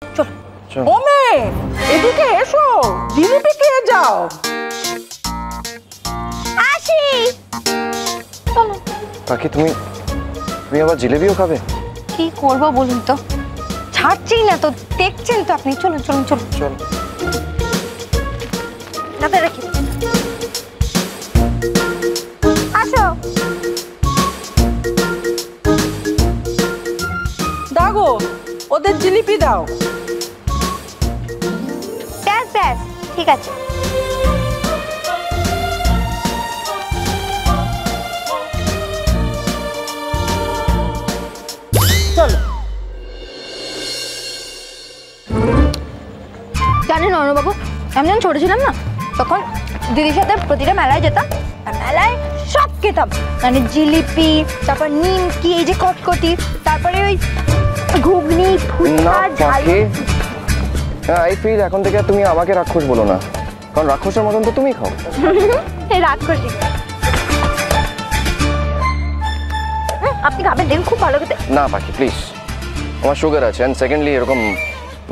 চল ওমে, এদিকে এসো, জিলিপি খেয়ে যাও। আসি। চলো। কাকি তুমি আবার জিলেবিও খাবে? কি করবো বলুন তো, ছাড়ছেই না তো, দেখছেন তো আপনি। চলুন চলুন চলুন চল। দাদা রাখি, আসো। দাগো, ওদের জিলিপি দাও। ব্যাস ব্যাস, ঠিক আছে। চলো। জানেন অর্ণবাবু, আমি যখন ছোট ছিলাম না, তখন দিদির সাথে প্রতিটা মেলায় যেতাম। মেলায় সব খেতাম, মানে জিলিপি, তারপর নিমকি, এই যে কটকটি, তারপরে ওই ঘুগনি, ফুচকা, ঝাল। আই ফিল এখন থেকে তুমি আমাকে রাক্ষস বলো না, কারণ রাক্ষসের মতন তো তুমি খাও। রাক্ষসী। আপনি খাবেন, দেখুন খুব ভালো খেতে। না পাখি প্লিজ, আমার সুগার আছে, অ্যান্ড সেকেন্ডলি এরকম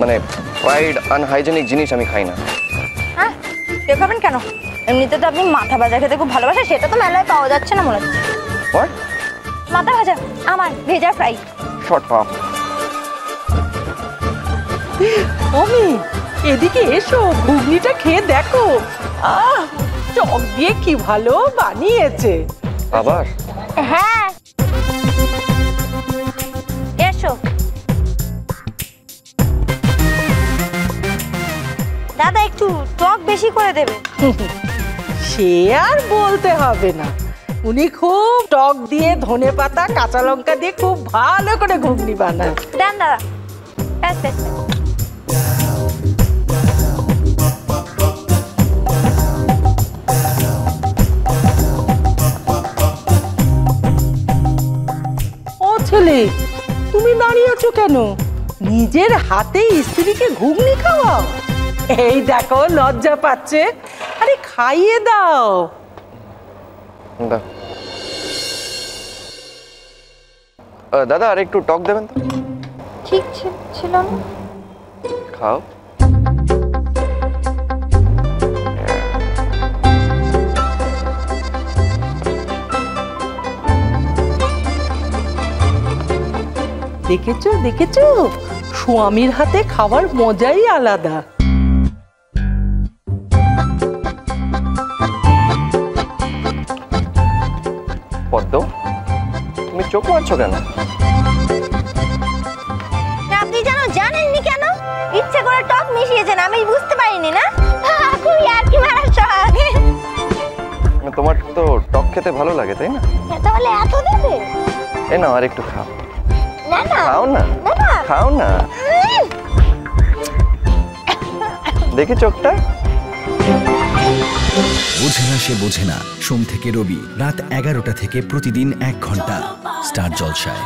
মানে ফ্রাইড আনহাইজেনিক জিনিস আমি খাই না। হ্যাঁ, কেউ খাবেন কেন? এমনিতে তো আপনি মাথা ভাজা খেতে খুব ভালোবাসেন, সেটা তো মেলায় পাওয়া যাচ্ছে না মনে হচ্ছে। হোয়াট? মাথা ভাজা, আমার ভেজা ফ্রাই। Short up. ওমি, এদিকে এসো, ঘুগনিটা খেয়ে দেখো। টক দিয়ে কি ভালো বানিয়েছে। আবার? হ্যাঁ, এসো। দাদা একটু টক বেশি করে দেবে। সে আর বলতে হবে না, উনি খুব টক দিয়ে, ধনেপাতা, কাঁচা লঙ্কা দিয়ে খুব ভালো করে ঘুগনি বানায়। দেন দাদা, ব্যাস ব্যাস। ও ছেলে, তুমি দাঁড়িয়ে আছো কেন? নিজের হাতে স্ত্রীকে ঘুগনি খাওয়াও। এই দেখো লজ্জা পাচ্ছে, আরে খাইয়ে দাও। দাদা আর একটু টক দেবেন তো। ঠিক ছিল না। খাও। দেখেছো দেখেছো, স্বামীর হাতে খাবার মজাই আলাদা। পদ্ম, তুমি চোখ মারছো কেন? আপনি জানেননি কেন? ইচ্ছে করে টক মিশিয়েছেন, আমি বুঝতে পারিনি না। খুবই আর কি মারার শখ। তোমার তো টক খেতে ভালো লাগে তাই না? তাহলে এত দেবে? এ নাও আর একটু খাও। না না, খাও না, খাও না। দেখি চোখটা। বোঝে না সে বোঝে না, সোম থেকে রবি রাত 11টা থেকে প্রতিদিন 1 ঘন্টা স্টার জলসায়।